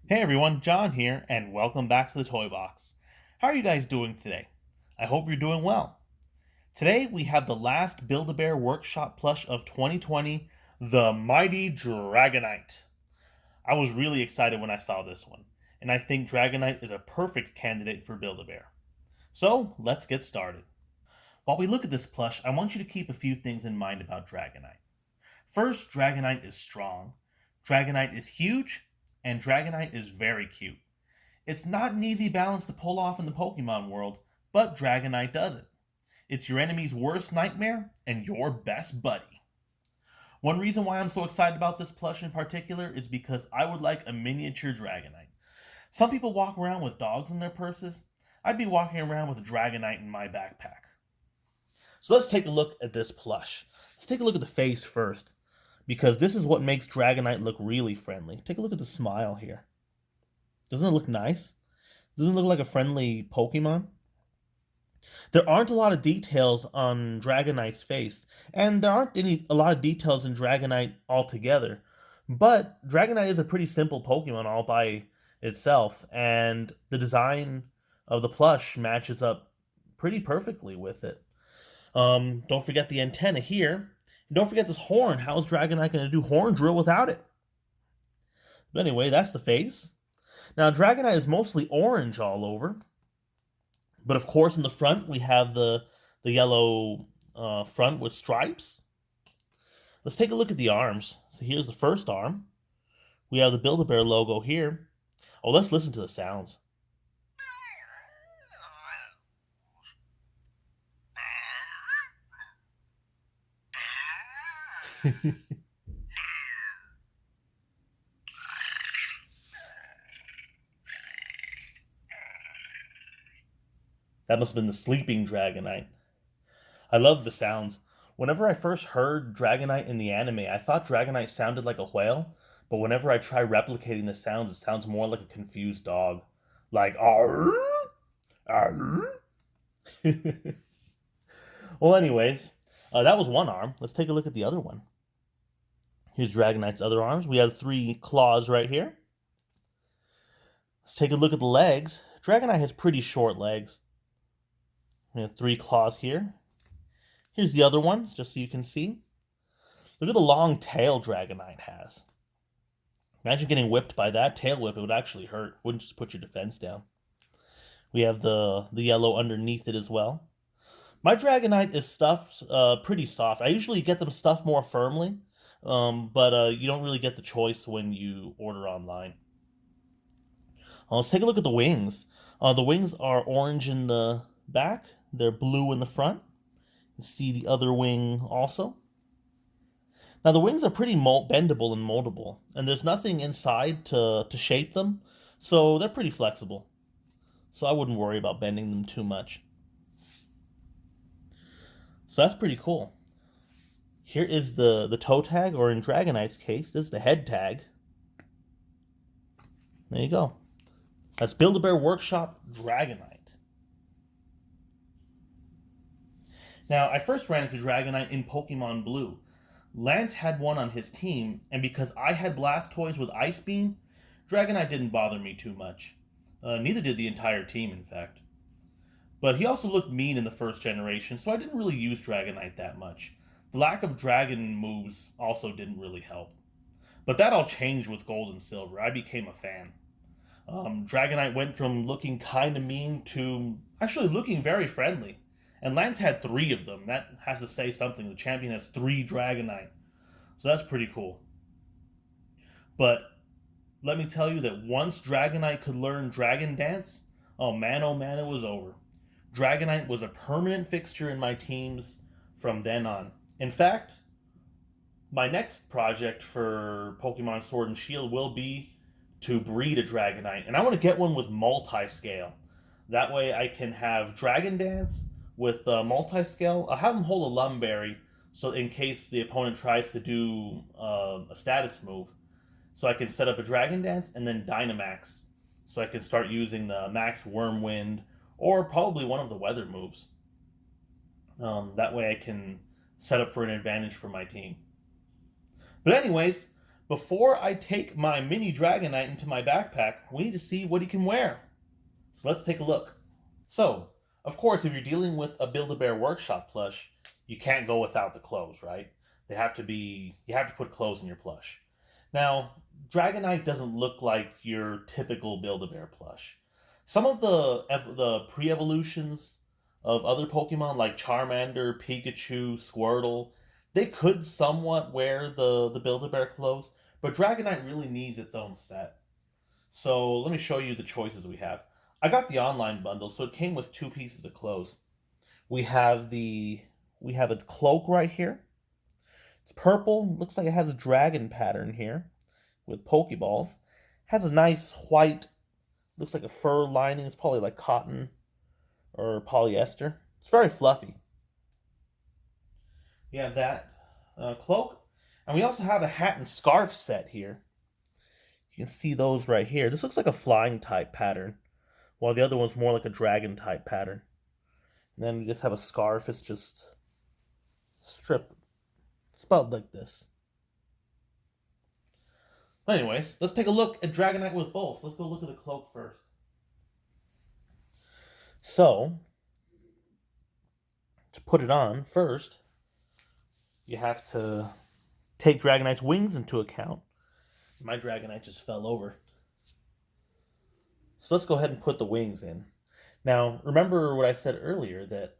Hey everyone, John here, and welcome back to the Toy Box. How are you guys doing today? I hope you're doing well. Today we have the last Build-A-Bear Workshop Plush of 2020, the Mighty Dragonite. I was really excited when I saw this one, and I think Dragonite is a perfect candidate for Build-A-Bear. So, let's get started. While we look at this plush, I want you to keep a few things in mind about Dragonite. First, Dragonite is strong. Dragonite is huge, and Dragonite is very cute. It's not an easy balance to pull off in the Pokemon world, but Dragonite does it. It's your enemy's worst nightmare and your best buddy. One reason why I'm so excited about this plush in particular is because I would like a miniature Dragonite. Some people walk around with dogs in their purses. I'd be walking around with a Dragonite in my backpack. So let's take a look at this plush. Let's take a look at the face first, because this is what makes Dragonite look really friendly. Take a look at the smile here. Doesn't it look nice? Doesn't it look like a friendly Pokemon? There aren't a lot of details on Dragonite's face, and there aren't a lot of details in Dragonite altogether. But Dragonite is a pretty simple Pokemon all by itself, and the design of the plush matches up pretty perfectly with it. Don't forget the antenna here. And don't forget this horn. How is Dragonite going to do horn drill without it? But anyway, that's the face. Now, Dragonite is mostly orange all over. But of course, in the front, we have the yellow front with stripes. Let's take a look at the arms. So here's the first arm. We have the Build-A-Bear logo here. Oh, let's listen to the sounds. That must have been the sleeping Dragonite. I love the sounds. Whenever I first heard Dragonite in the anime, I thought Dragonite sounded like a whale, but whenever I try replicating the sounds, it sounds more like a confused dog. Like, arr, arr. Well, anyways, that was one arm. Let's take a look at the other one. Here's Dragonite's other arms. We have three claws right here. Let's take a look at the legs. Dragonite has pretty short legs. We have three claws here. Here's the other ones, just so you can see. Look at the long tail Dragonite has. Imagine getting whipped by that tail whip. It would actually hurt. Wouldn't just put your defense down. We have the yellow underneath it as well. My Dragonite is stuffed pretty soft. I usually get them stuffed more firmly, but you don't really get the choice when you order online. Let's take a look at the wings. The wings are orange in the back. They're blue in the front. You see the other wing also. Now the wings are pretty bendable and moldable, and there's nothing inside to shape them, so they're pretty flexible. So I wouldn't worry about bending them too much. So that's pretty cool. Here is the toe tag, or in Dragonite's case, this is the head tag. There you go. That's Build-A-Bear Workshop Dragonite. Now, I first ran into Dragonite in Pokemon Blue. Lance had one on his team, and because I had Blastoise with Ice Beam, Dragonite didn't bother me too much. Neither did the entire team, in fact. But he also looked mean in the first generation, so I didn't really use Dragonite that much. The lack of dragon moves also didn't really help. But that all changed with Gold and Silver. I became a fan. Dragonite went from looking kind of mean to actually looking very friendly. And Lance had three of them. That has to say something. The champion has three Dragonite. So that's pretty cool. But let me tell you that once Dragonite could learn Dragon Dance, oh man, it was over. Dragonite was a permanent fixture in my teams from then on. In fact, my next project for Pokemon Sword and Shield will be to breed a Dragonite. And I want to get one with multi-scale. That way I can have Dragon Dance with multi-scale. I'll have him hold a Lumberry, so in case the opponent tries to do a status move. So I can set up a Dragon Dance and then Dynamax. So I can start using the Max Wormwind or probably one of the weather moves. That way I can set up for an advantage for my team. But anyways, before I take my mini Dragonite into my backpack, we need to see what he can wear. So let's take a look. So, of course, if you're dealing with a Build-A-Bear Workshop plush, you can't go without the clothes, right? You have to put clothes in your plush. Now, Dragonite doesn't look like your typical Build-A-Bear plush. Some of the pre-evolutions of other Pokemon like Charmander, Pikachu, Squirtle, they could somewhat wear the Build-A-Bear clothes, but Dragonite really needs its own set. So let me show you the choices we have. I got the online bundle, so it came with 2 pieces of clothes. We have a cloak right here. It's purple. Looks like it has a dragon pattern here with Pokeballs. Has a nice white, looks like a fur lining. It's probably like cotton or polyester. It's very fluffy. We have that cloak. And we also have a hat and scarf set here. You can see those right here. This looks like a flying type pattern, while the other one's more like a dragon type pattern. And then we just have a scarf. It's just strip. It's about like this. But anyways, let's take a look at Dragonite with both. Let's go look at the cloak first. So, to put it on first, you have to take Dragonite's wings into account. My Dragonite just fell over. So let's go ahead and put the wings in. Now, remember what I said earlier, that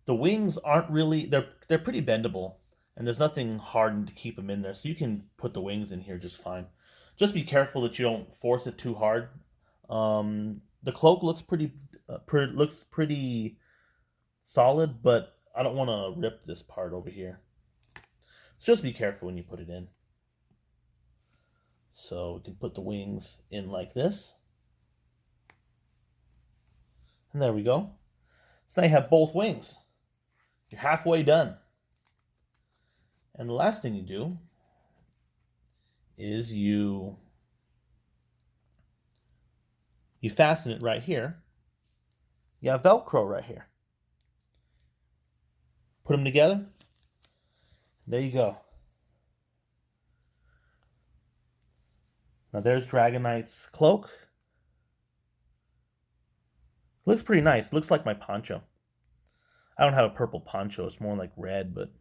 the wings aren't really, they're pretty bendable, and there's nothing hard to keep them in there, so you can put the wings in here just fine. Just be careful that you don't force it too hard. The cloak looks pretty solid, but I don't want to rip this part over here. So just be careful when you put it in. So we can put the wings in like this. And there we go. So now you have both wings. You're halfway done. And the last thing you do is you fasten it right here. You have Velcro right here. Put them together. There you go. Now there's Dragonite's cloak. Looks pretty nice. Looks like my poncho. I don't have a purple poncho. It's more like red, but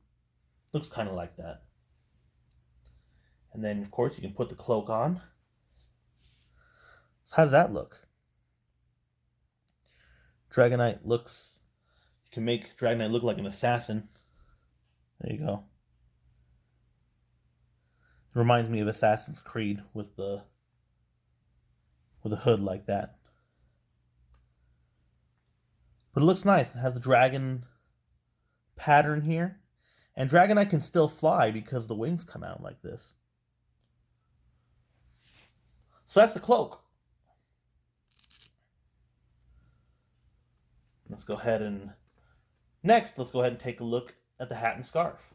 looks kind of like that. And then, of course, you can put the cloak on. So how does that look? Dragonite looks... You can make Dragonite look like an assassin. There you go. It reminds me of Assassin's Creed with a hood like that. But it looks nice. It has the dragon pattern here. And Dragonite can still fly because the wings come out like this. So that's the cloak. Let's go ahead and take a look at the hat and scarf.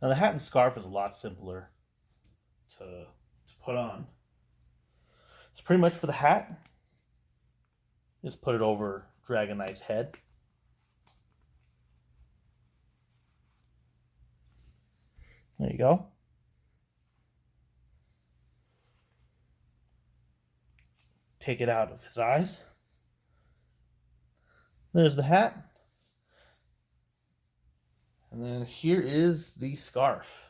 Now the hat and scarf is a lot simpler to put on. It's pretty much for the hat. Just put it over Dragonite's head. There you go. Take it out of his eyes. There's the hat. And then here is the scarf.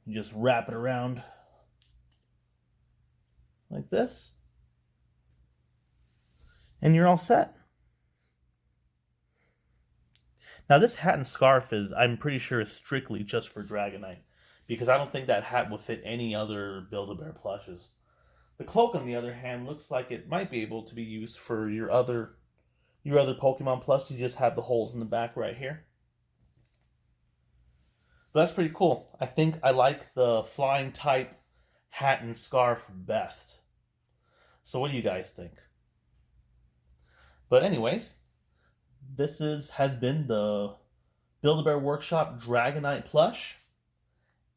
You just wrap it around like this. And you're all set. Now this hat and scarf I'm pretty sure is strictly just for Dragonite, because I don't think that hat will fit any other Build-A-Bear plushes. The cloak, on the other hand, looks like it might be able to be used for your other Pokemon plush. You just have the holes in the back right here. But that's pretty cool. I think I like the flying type hat and scarf best. So what do you guys think? But anyways, this has been the Build-A-Bear Workshop Dragonite plush.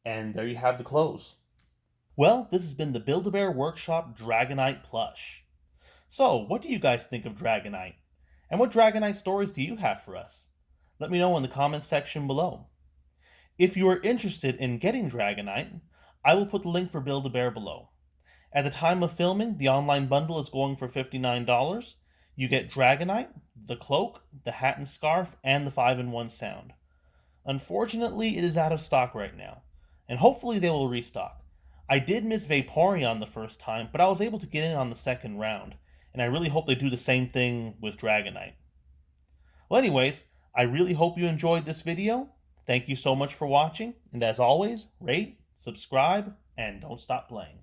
And there you have the clothes. Well, this has been the Build-A-Bear Workshop Dragonite plush. So, what do you guys think of Dragonite? And what Dragonite stories do you have for us? Let me know in the comments section below. If you are interested in getting Dragonite, I will put the link for Build-A-Bear below. At the time of filming, the online bundle is going for $59. You get Dragonite, the cloak, the hat and scarf, and the 5-in-1 sound. Unfortunately, it is out of stock right now, and hopefully they will restock. I did miss Vaporeon the first time, but I was able to get in on the second round, and I really hope they do the same thing with Dragonite. Well, anyways, I really hope you enjoyed this video. Thank you so much for watching, and as always, rate, subscribe, and don't stop playing.